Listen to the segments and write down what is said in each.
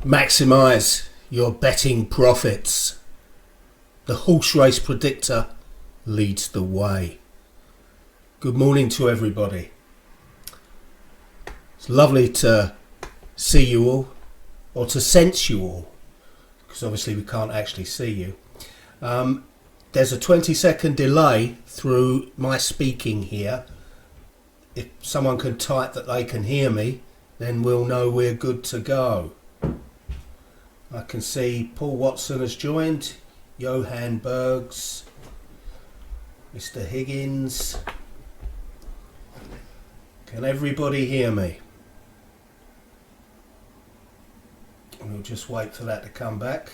Maximise your betting profits. The Horse Race Predictor leads the way. Good morning to everybody. It's lovely to see you all, or to sense you all, because obviously we can't actually see you. There's a 20-second delay through my speaking here. If someone can type that they can hear me, then we'll know we're good to go. I can see Paul Watson has joined, Johan Bergs, Mr. Higgins. Can everybody hear me? We'll just wait for that to come back.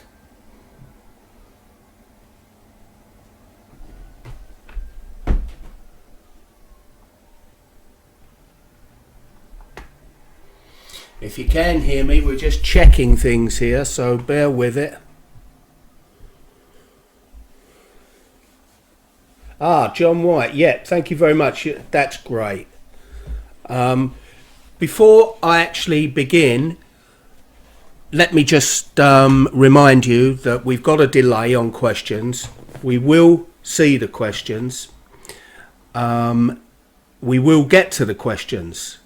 If you can hear me, we're just checking things here, so bear with it. John White, yeah, thank you very much. That's great. Before I actually begin, let me just remind you that we've got a delay on questions. We will see the questions. We will get to the questions.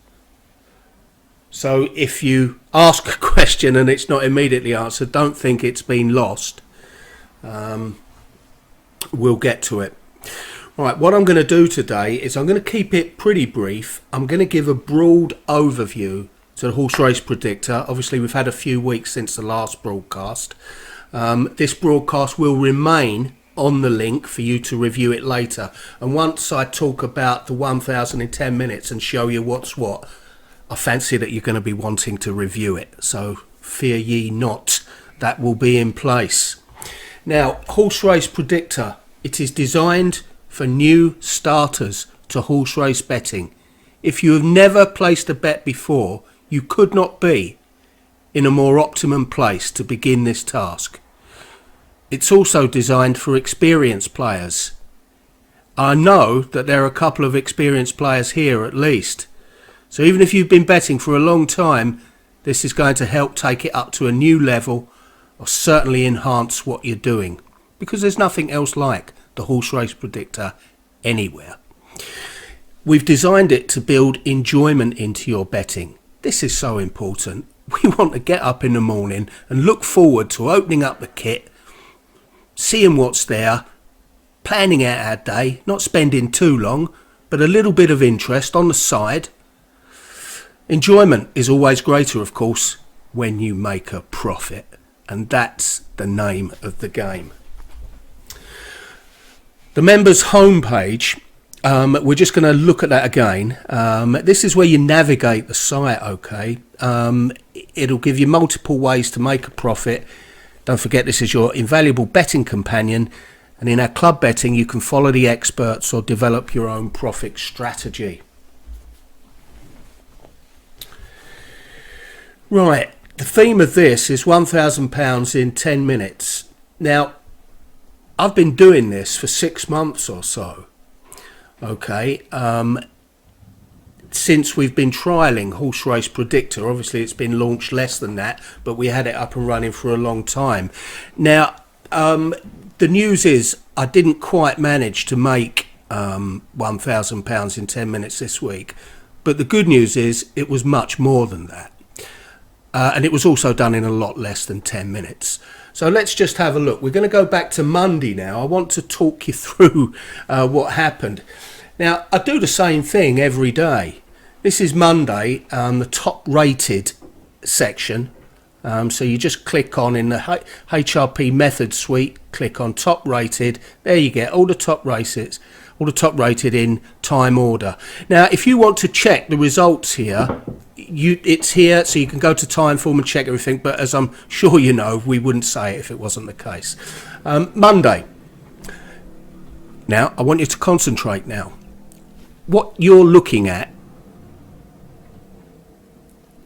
So if you ask a question and it's not immediately answered, don't think it's been lost. We'll get to it. Right, what I'm going to do today is I'm going to keep it pretty brief. I'm going to give a broad overview to the Horse Race Predictor. Obviously, we've had a few weeks since the last broadcast. This broadcast will remain on the link for you to review it later. And once I talk about the 1010 minutes and show you what's what, I fancy that you're going to be wanting to review it. So fear ye not, that will be in place. Now, Horse Race Predictor, it is designed for new starters to horse race betting. If you have never placed a bet before, you could not be in a more optimum place to begin this task. It's also designed for experienced players. I know that there are a couple of experienced players here at least. So even if you've been betting for a long time, this is going to help take it up to a new level, or certainly enhance what you're doing, because there's nothing else like the Horse Race Predictor anywhere. We've designed it to build enjoyment into your betting. This is so important. We want to get up in the morning and look forward to opening up the kit, seeing what's there, planning out our day, not spending too long, but a little bit of interest on the side. Enjoyment is always greater, of course, when you make a profit, and that's the name of the game. The members' homepage, we're just going to look at that again. This is where you navigate the site, okay? It'll give you multiple ways to make a profit. Don't forget, this is your invaluable betting companion, and in our club betting, you can follow the experts or develop your own profit strategy. Right, the theme of this is £1,000 in 10 minutes. Now, I've been doing this for 6 months or so, okay, since we've been trialling Horse Race Predictor. Obviously, it's been launched less than that, but we had it up and running for a long time. Now, the news is I didn't quite manage to make £1,000 in 10 minutes this week, but the good news is it was much more than that. And it was also done in a lot less than 10 minutes. So let's just have a look. We're going to go back to Monday now. I want to talk you through what happened. Now, I do the same thing every day. This is Monday, the top rated section. So you just click on in the HRP method suite, click on top rated. There you get all the top races, all the top rated in time order. Now, if you want to check the results here, it's here, so you can go to Timeform and check everything, but as I'm sure you know, we wouldn't say it if it wasn't the case. Monday. Now, I want you to concentrate now. What you're looking at,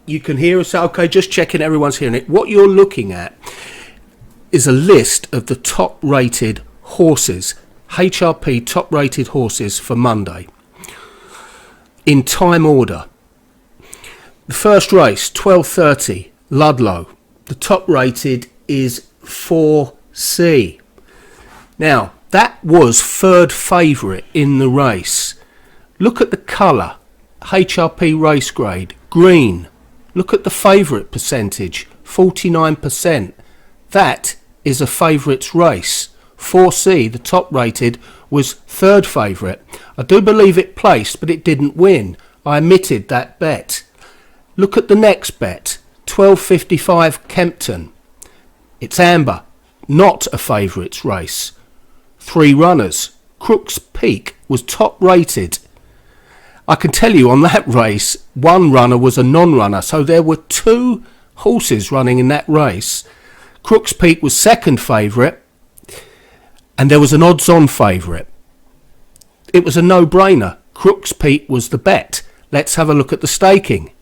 you can hear us, okay, just checking everyone's hearing it. What you're looking at is a list of the top rated horses, HRP top rated horses for Monday, in time order. The first race, 12:30, Ludlow, The top rated is 4C. Now, that was third favourite in the race. Look at the colour. HRP race grade, green. Look at the favourite percentage, 49%. That is a favourites race. 4C, the top rated, was third favourite. I do believe it placed, but it didn't win. I omitted that bet. Look at the next bet, 12.55 Kempton. It's amber, not a favourites race. 3 runners. Crook's Peak was top rated. I can tell you on that race, 1 runner was a non-runner, so there were 2 horses running in that race. Crook's Peak was second favourite, and there was an odds-on favourite. It was a no-brainer. Crook's Peak was the bet. Let's have a look at the staking.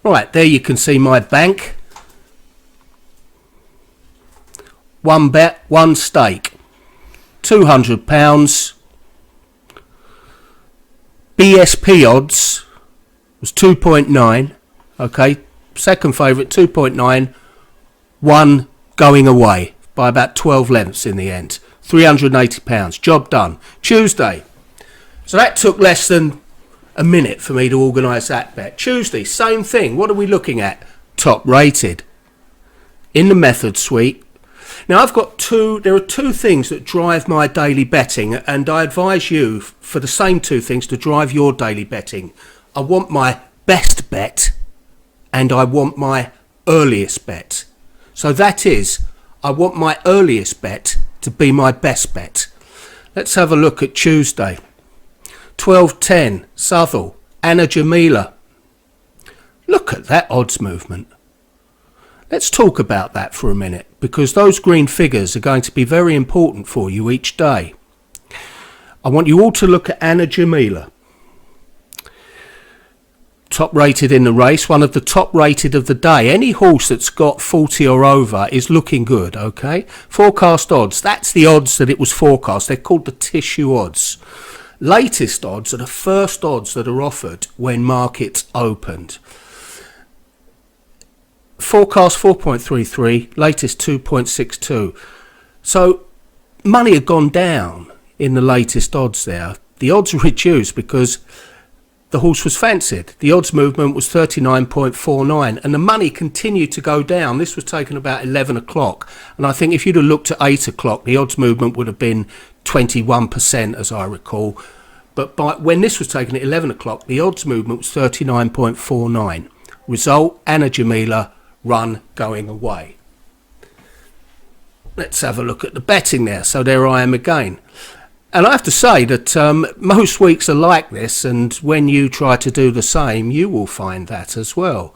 Right, there you can see my bank. 1 bet, 1 stake. £200. BSP odds was 2.9. Okay, second favourite 2.9. 1 going away by about 12 lengths in the end. £380. Job done. Tuesday. So that took less than a minute for me to organise that bet. Tuesday, same thing. What are we looking at? Top rated. In the method suite. Now there are 2 things that drive my daily betting, and I advise you for the same 2 things to drive your daily betting. I want my best bet and I want my earliest bet. So that is, I want my earliest bet to be my best bet. Let's have a look at Tuesday. 12.10 Southall, Anna Jamila. Look at that odds movement. Let's talk about that for a minute, because those green figures are going to be very important for you each day. I want you all to look at Anna Jamila. Top rated in the race, one of the top rated of the day. Any horse that's got 40 or over is looking good, okay? Forecast odds, that's the odds that it was forecast. They're called the tissue odds. Latest odds are the first odds that are offered when markets opened. Forecast 4.33, latest 2.62. So money had gone down in the latest odds there. The odds were reduced because the horse was fancied. The odds movement was 39.49 and the money continued to go down. This was taken about 11 o'clock. And I think if you'd have looked at 8 o'clock, the odds movement would have been 21% as I recall. But when this was taken at 11 o'clock, the odds movement was 39.49. Result, Anna Jamila, run going away. Let's have a look at the betting there. So there I am again. And I have to say that most weeks are like this, and when you try to do the same, you will find that as well.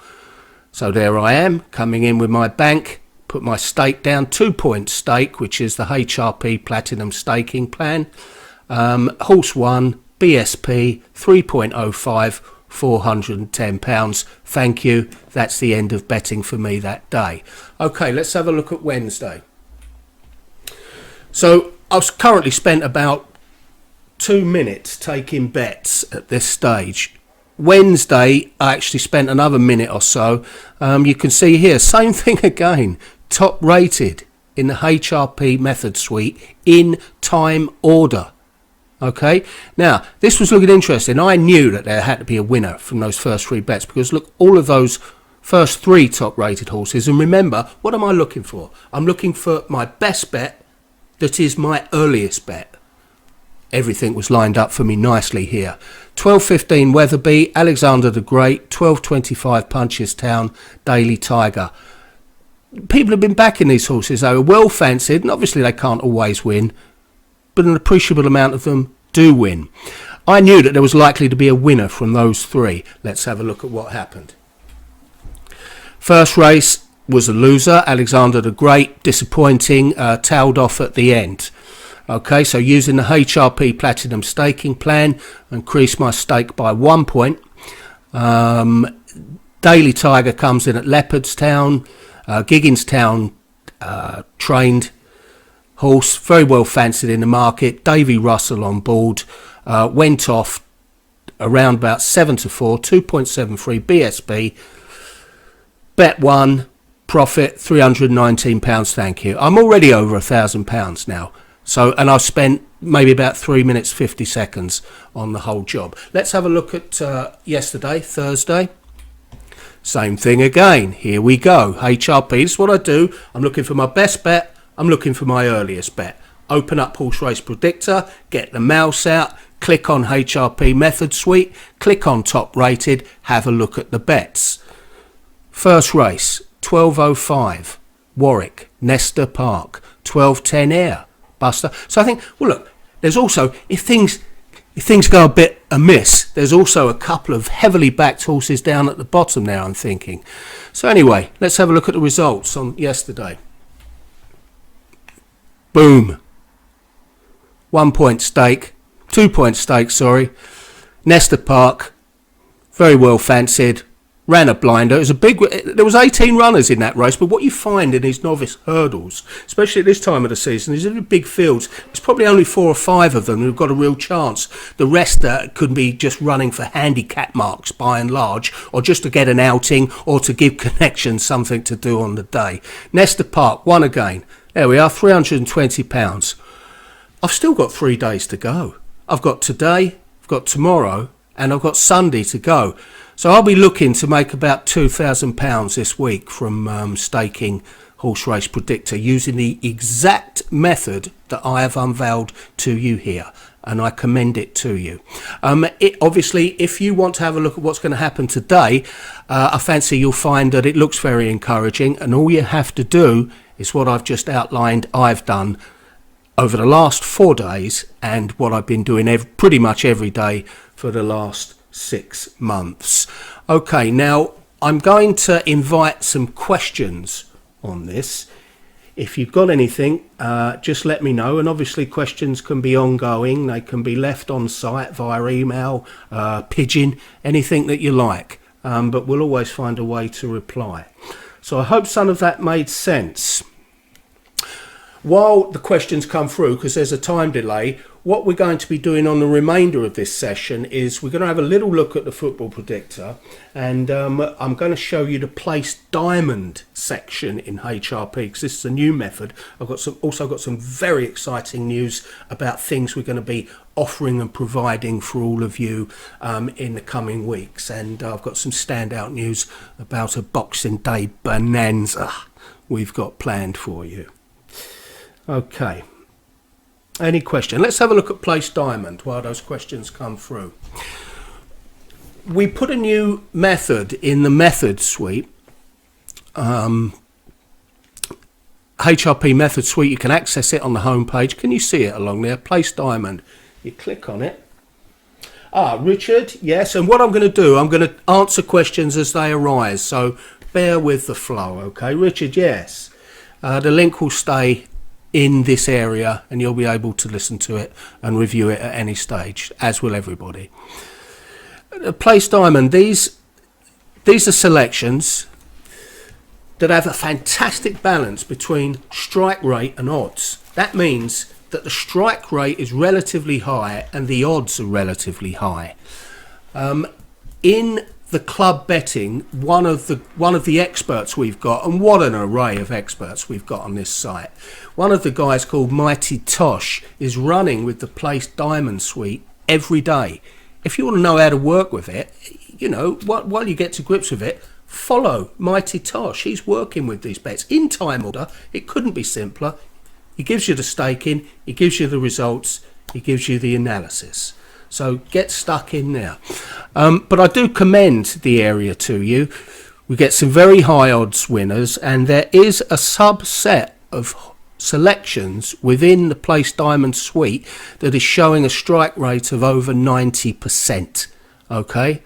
So there I am, coming in with my bank, put my stake down, 2-point stake, which is the HRP Platinum Staking Plan. Horse 1, BSP, 3.05, £410. Thank you. That's the end of betting for me that day. Okay, let's have a look at Wednesday. So I've currently spent about 2 minutes taking bets at this stage. Wednesday, I actually spent another minute or so. You can see here, same thing again. Top rated in the HRP method suite in time order. Okay, now this was looking interesting. I knew that there had to be a winner from those first 3 bets because look, all of those first 3 top rated horses. And remember, what am I looking for? I'm looking for my best bet that is my earliest bet. Everything was lined up for me nicely here. 12.15 Weatherby, Alexander the Great, 12.25 Punchestown, Daily Tiger. People have been backing these horses. They were well fancied, and obviously they can't always win, but an appreciable amount of them do win. I knew that there was likely to be a winner from those 3. Let's have a look at what happened. First race was a loser, Alexander the Great, disappointing, tailed off at the end. Okay, so using the HRP Platinum Staking Plan, increased my stake by 1 point. Daily Tiger comes in at Leopardstown, Gigginstown trained horse, very well fancied in the market. Davy Russell on board, went off around about 7 to 4, 2.73 BSB, bet 1, profit £319, thank you. I'm already over £1,000 now. So, and I've spent maybe about 3 minutes 50 seconds on the whole job. Let's have a look at yesterday, Thursday. Same thing again. Here we go. HRP. This is what I do. I'm looking for my best bet. I'm looking for my earliest bet. Open up Horse Race Predictor, get the mouse out, click on HRP Method Suite, click on Top Rated, have a look at the bets. First race, 12.05, Warwick, Nesta Park, 12.10 Air, Buster. So I think, well, look, there's also, if things go a bit amiss, there's also a couple of heavily backed horses down at the bottom there, I'm thinking. So anyway, let's have a look at the results on yesterday. Boom. 1 point stake, 2 point stake, sorry. Nesta Park, very well fancied, ran a blinder. It was there was 18 runners in that race, but what you find in these novice hurdles, especially at this time of the season, these are big fields. There's probably only 4 or 5 of them who've got a real chance. The rest could be just running for handicap marks by and large, or just to get an outing or to give connections something to do on the day. Nesta Park won again. There we are, £320. I've still got 3 days to go. I've got today, I've got tomorrow, and I've got Sunday to go. So I'll be looking to make about £2,000 this week from staking Horse Race Predictor using the exact method that I have unveiled to you here, and I commend it to you. Obviously, if you want to have a look at what's going to happen today, I fancy you'll find that it looks very encouraging, and all you have to do is what I've just outlined I've done over the last 4 days, and what I've been doing pretty much every day for the last 6 months. Okay, now I'm going to invite some questions on this. If you've got anything, just let me know. And obviously questions can be ongoing. They can be left on site via email, pigeon, anything that you like. But we'll always find a way to reply. So I hope some of that made sense. While the questions come through, because there's a time delay, what we're going to be doing on the remainder of this session is we're going to have a little look at the football predictor, and I'm going to show you the place diamond section in HRP, because this is a new method. I've also got some very exciting news about things we're going to be offering and providing for all of you in the coming weeks, and I've got some standout news about a Boxing Day bonanza we've got planned for you. Okay, any question? Let's have a look at Place Diamond while those questions come through. We put a new method in the method suite. HRP method suite, you can access it on the home page. Can you see it along there? Place Diamond. You click on it. Richard, yes, and what I'm going to do, I'm going to answer questions as they arise, so bear with the flow, okay? Richard, yes. The link will stay in this area, and you'll be able to listen to it and review it at any stage, as will everybody. Place Diamond, these are selections that have a fantastic balance between strike rate and odds. That means that the strike rate is relatively high and the odds are relatively high. In the club betting, one of the experts we've got, and what an array of experts we've got on this site, one of the guys called Mighty Tosh is running with the Place Diamond suite every day. If you want to know how to work with it, you know, while you get to grips with it, follow Mighty Tosh. He's working with these bets in time order. It couldn't be simpler. He gives you the staking, he gives you the results, he gives you the analysis. So get stuck in there. But I do commend the area to you. We get some very high odds winners, and there is a subset of selections within the Place Diamond suite that is showing a strike rate of over 90%. Okay?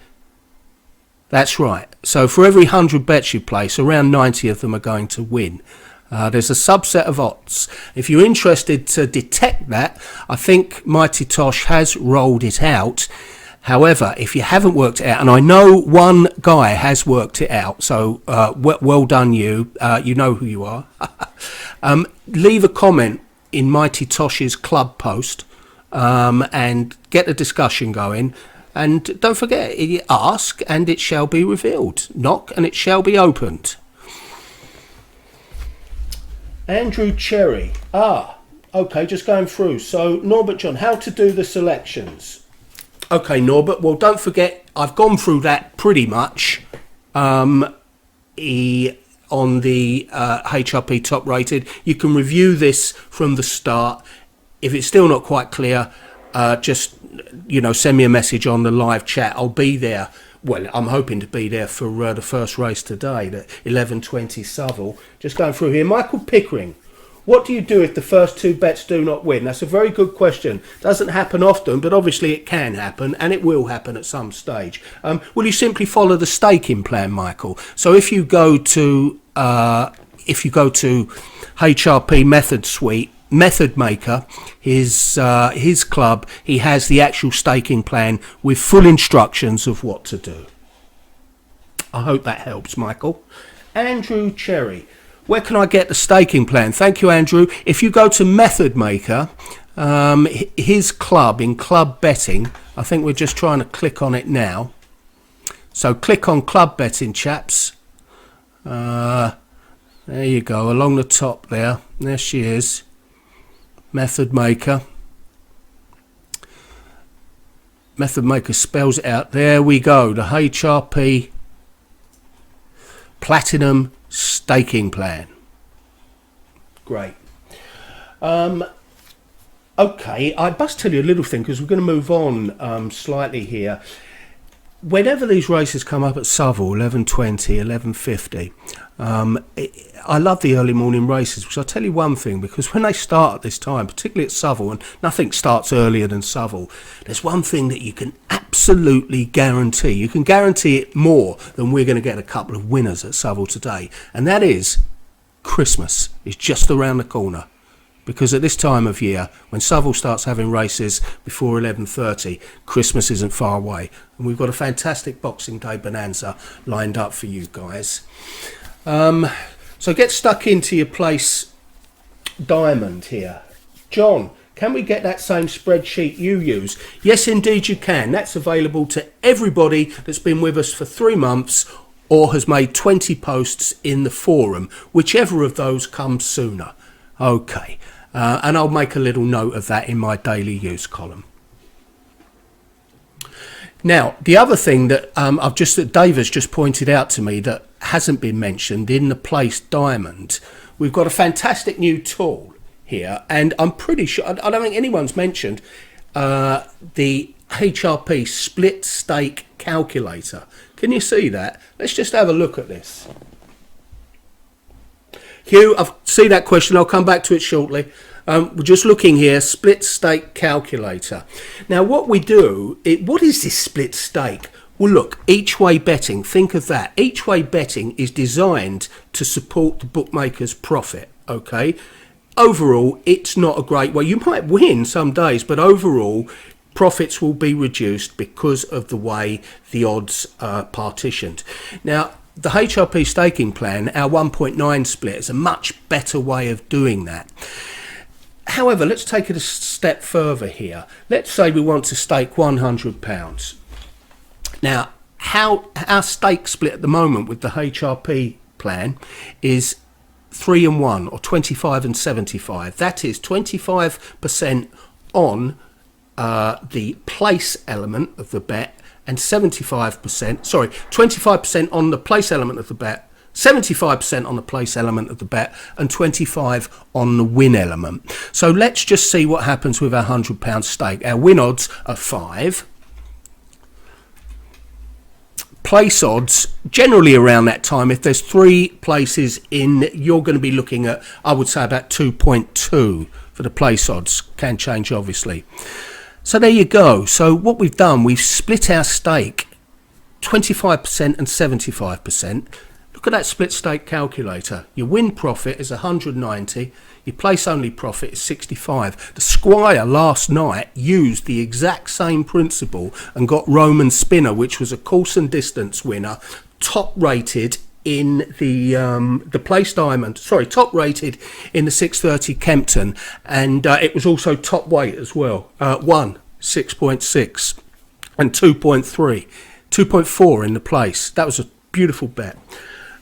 That's right. So for every 100 bets you place, around 90 of them are going to win. There's a subset of odds. If you're interested to detect that, I think Mighty Tosh has rolled it out. However, if you haven't worked it out, and I know one guy has worked it out, so well done you. You know who you are. Leave a comment in Mighty Tosh's club post and get the discussion going. And don't forget, ask and it shall be revealed. Knock and it shall be opened. Andrew Cherry. Okay, just going through. So, Norbert John, how to do the selections. Okay, Norbert, well, don't forget, I've gone through that pretty much on the HRP top rated. You can review this from the start. If it's still not quite clear, just, send me a message on the live chat. I'll be there. Well, I'm hoping to be there for the first race today, the 11:20 Southall. Just going through here. Michael Pickering. What do you do if the first two bets do not win? That's a very good question. Doesn't happen often, but obviously it can happen, and it will happen at some stage. Will you simply follow the staking plan, Michael? So if you go to HRP Method Suite, Method Maker, his club, he has the actual staking plan with full instructions of what to do. I hope that helps, Michael. Andrew Cherry. Where can I get the staking plan? Thank you, Andrew. If you go to Method Maker, his club, in club betting, I think we're just trying to click on it now. So click on club betting, chaps. There you go, along the top there. There she is. Method Maker. Method Maker spells it out. There we go. The HRP Platinum staking plan. Great. Okay, I must tell you a little thing because we're going to move on slightly here. Whenever these races come up at Southall, 11:20, 11:50, I love the early morning races, because I'll tell you one thing, because when they start at this time, particularly at Southall, and nothing starts earlier than Southall, there's one thing that you can absolutely guarantee. You can guarantee it more than we're going to get a couple of winners at Southall today, and that is Christmas is just around the corner. Because at this time of year, when Southall starts having races before 11:30, Christmas isn't far away. And we've got a fantastic Boxing Day bonanza lined up for you guys. So get stuck into your place diamond here. John, can we get that same spreadsheet you use? Yes, indeed you can. That's available to everybody that's been with us for 3 months or has made 20 posts in the forum, whichever of those comes sooner. Okay. And I'll make a little note of that in my daily use column. Now, the other thing that that Dave has just pointed out to me that hasn't been mentioned in the place diamond, we've got a fantastic new tool here, and I'm pretty sure, I don't think anyone's mentioned the HRP split stake calculator. Can you see that? Let's just have a look at this. Hugh, I've seen that question. I'll come back to it shortly. We're just looking here, split stake calculator. Now, what we do, what is this split stake? Well, look, each way betting, think of that. Each way betting is designed to support the bookmaker's profit, okay? Overall, it's not a great way. You might win some days, but overall, profits will be reduced because of the way the odds are partitioned. Now, the HRP staking plan, our 1.9 split, is a much better way of doing that. However, let's take it a step further here. Let's say we want to stake £100. Now, our stake split at the moment with the HRP plan is 3 and 1, or 25 and 75. That is 25% on the place element of the bet, and 25% on the place element of the bet, 75% on the place element of the bet, and 25 on the win element. So let's just see what happens with our £100 stake. Our win odds are 5. Place odds, generally around that time, if there's 3 places in, you're going to be looking at, I would say, about 2.2 for the place odds. Can change, obviously. So there you go. So what we've done, we've split our stake 25% and 75%. Look at that split stake calculator. Your win profit is 190. Your place only profit is 65. The Squire last night used the exact same principle and got Roman Spinner, which was a course and distance winner, top rated in the place diamond, top rated in the 6:30 Kempton, and it was also top weight as well, 6.6. and 2.3, 2.4 in the place. That was a beautiful bet.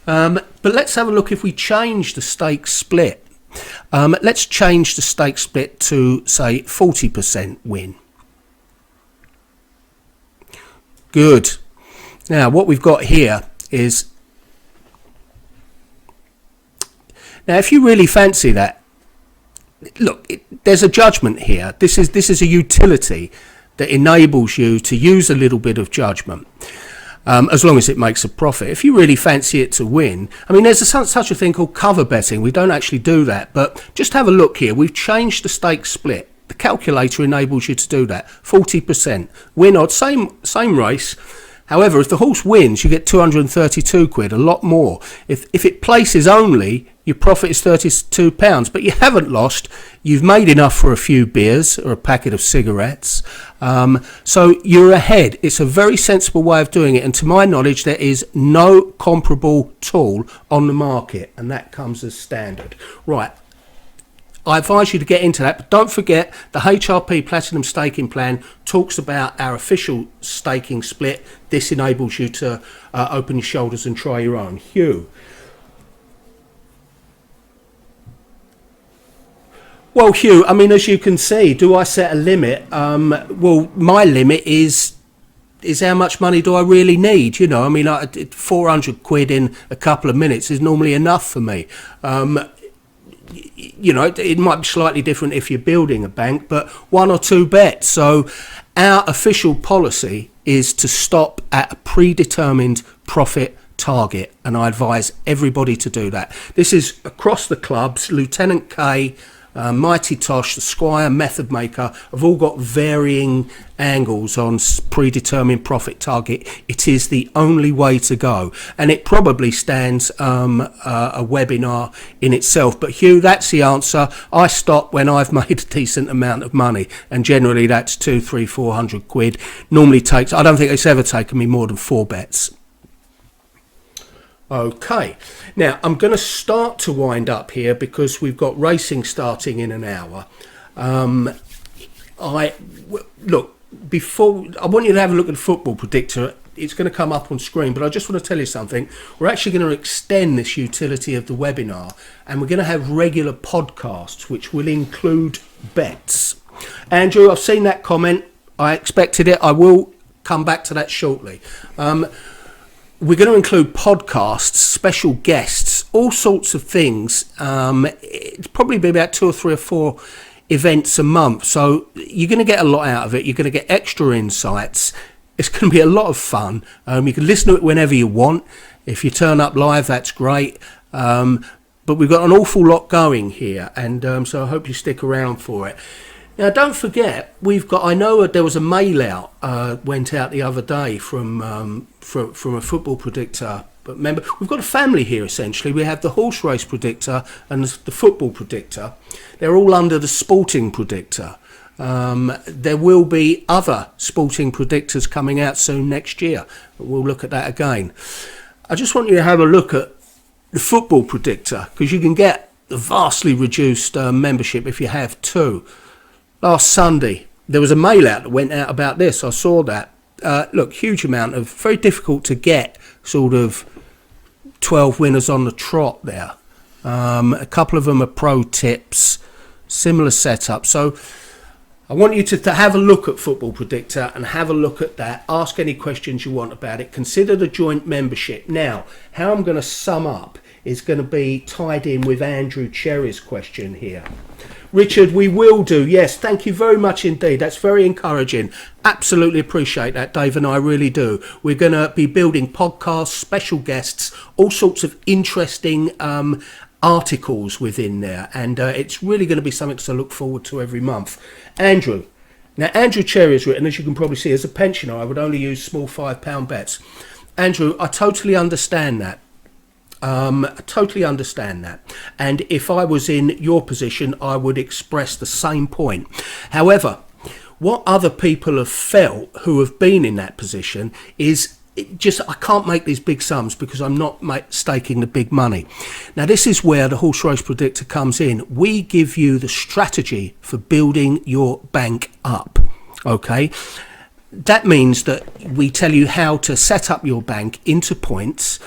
But let's have a look if we change the stake split. Let's change the stake split to, say, 40% win. Good. Now, what we've got here is... Now, if you really fancy that, look, there's a judgment here. This is a utility that enables you to use a little bit of judgment, as long as it makes a profit. If you really fancy it to win, I mean, there's such a thing called cover betting. We don't actually do that, but just have a look here. We've changed the stake split. The calculator enables you to do that. 40% win odds, same race. However, if the horse wins, you get 232 quid, a lot more. If it places only, your profit is £32, but you haven't lost. You've made enough for a few beers or a packet of cigarettes. So you're ahead. It's a very sensible way of doing it. And to my knowledge, there is no comparable tool on the market. And that comes as standard. Right. I advise you to get into that, but don't forget the HRP Platinum Staking Plan talks about our official staking split. This enables you to open your shoulders and try your own. Hugh. Well, Hugh, I mean, as you can see, do I set a limit? Well, my limit is how much money do I really need? You know, I mean, 400 quid in a couple of minutes is normally enough for me. You know, it might be slightly different if you're building a bank, but 1 or 2 bets. So our official policy is to stop at a predetermined profit target, and I advise everybody to do that. This is across the clubs. Lieutenant K, Mighty Tosh, the Squire, Method Maker have all got varying angles on predetermined profit target. It is the only way to go, and it probably stands a webinar in itself. But Hugh, that's the answer. I stop when I've made a decent amount of money, and generally that's 200, 300, 400 quid. Normally takes, I don't think it's ever taken me more than 4 bets. Okay, now I'm going to start to wind up here because we've got racing starting in an hour. Look, before I want you to have a look at the Football Predictor. It's going to come up on screen, but I just want to tell you something. We're actually going to extend this utility of the webinar, and we're going to have regular podcasts which will include bets. Andrew, I've seen that comment. I expected it. I will come back to that shortly. We're going to include podcasts, special guests, all sorts of things. It's probably be about 2 or 3 or 4 events a month. So you're going to get a lot out of it. You're going to get extra insights. It's going to be a lot of fun. You can listen to it whenever you want. If you turn up live, that's great. But we've got an awful lot going here. And so I hope you stick around for it. Now, don't forget, we've got. I know there was a mail out went out the other day from a Football Predictor. But remember, we've got a family here essentially. We have the Horse Race Predictor and the Football Predictor. They're all under the Sporting Predictor. There will be other sporting predictors coming out soon next year. We'll look at that again. I just want you to have a look at the Football Predictor because you can get the vastly reduced membership if you have 2. Last Sunday, there was a mail out that went out about this. I saw that. Look, huge amount of, very difficult to get sort of 12 winners on the trot there. A couple of them are pro tips, similar setup. So I want you to have a look at Football Predictor and have a look at that. Ask any questions you want about it. Consider the joint membership. Now, how I'm going to sum up is going to be tied in with Andrew Cherry's question here. Richard, we will do. Yes, thank you very much indeed. That's very encouraging. Absolutely appreciate that, Dave, and I really do. We're going to be building podcasts, special guests, all sorts of interesting articles within there, and it's really going to be something to look forward to every month. Andrew. Now, Andrew Cherry has written, as you can probably see, as a pensioner, I would only use small £5 bets. Andrew, I totally understand that. I totally understand that. And if I was in your position, I would express the same point. However, what other people have felt who have been in that position is I can't make these big sums because I'm not staking the big money. Now, this is where the Horse Race Predictor comes in. We give you the strategy for building your bank up. Okay? that means that we tell you how to set up your bank into points.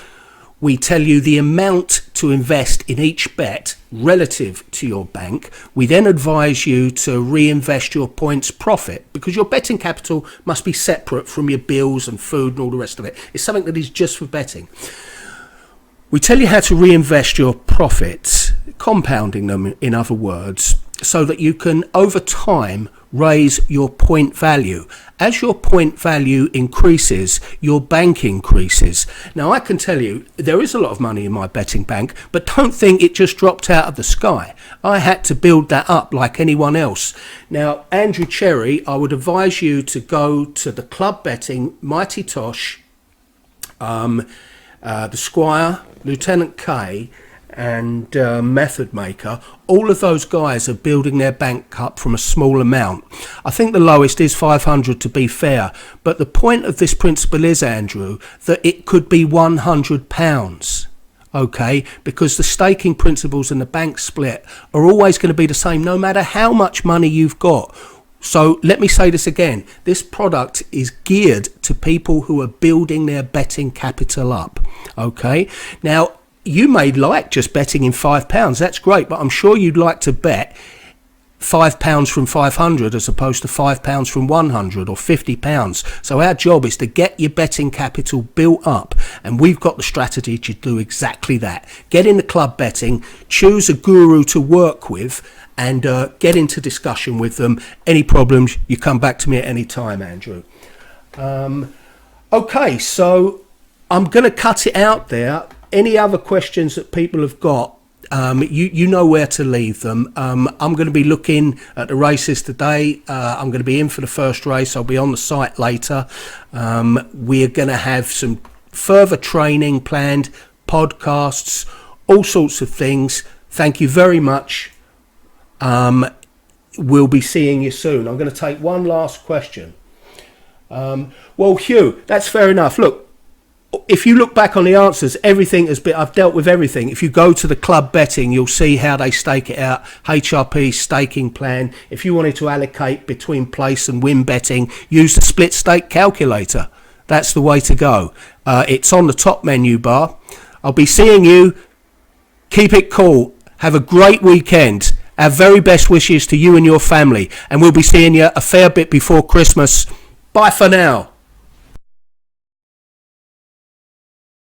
We tell you the amount to invest in each bet relative to your bank. We then advise you to reinvest your points profit, because your betting capital must be separate from your bills and food and all the rest of it. It's something that is just for betting. We tell you how to reinvest your profits, compounding them in other words, so that you can over time raise your point value. As your point value increases, your bank increases. Now, I can tell you there is a lot of money in my betting bank, but don't think it just dropped out of the sky. I had to build that up like anyone else. Now, Andrew Cherry, I would advise you to go to the Club Betting, Mighty Tosh, the Squire, Lieutenant K, and Method Maker. All of those guys are building their bank up from a small amount. I think the lowest is 500 to be fair, but the point of this principle is, Andrew, that it could be £100, okay, because the staking principles and the bank split are always going to be the same no matter how much money you've got. So let me say this again, this product is geared to people who are building their betting capital up, okay? Now, you may like just betting in £5. That's great, but I'm sure you'd like to bet £5 from 500 as opposed to £5 from 100 or £50. So our job is to get your betting capital built up, and we've got the strategy to do exactly that. Get in the Club Betting, choose a guru to work with, and get into discussion with them. Any problems, you come back to me at any time, Andrew. Okay, so I'm going to cut it out there. Any other questions that people have got, you know where to leave them. I'm going to be looking at the races today. I'm going to be in for the first race. I'll be on the site later. We're going to have some further training planned, podcasts, all sorts of things. Thank you very much. We'll be seeing you soon. I'm going to take one last question. Well, Hugh, that's fair enough. Look, if you look back on the answers, everything has been, I've dealt with everything. If you go to the Club Betting, you'll see how they stake it out. HRP staking plan. If you wanted to allocate between place and win betting, use the split stake calculator. That's the way to go. It's on the top menu bar. I'll be seeing you. Keep it cool. Have a great weekend. Our very best wishes to you and your family. And we'll be seeing you a fair bit before Christmas. Bye for now.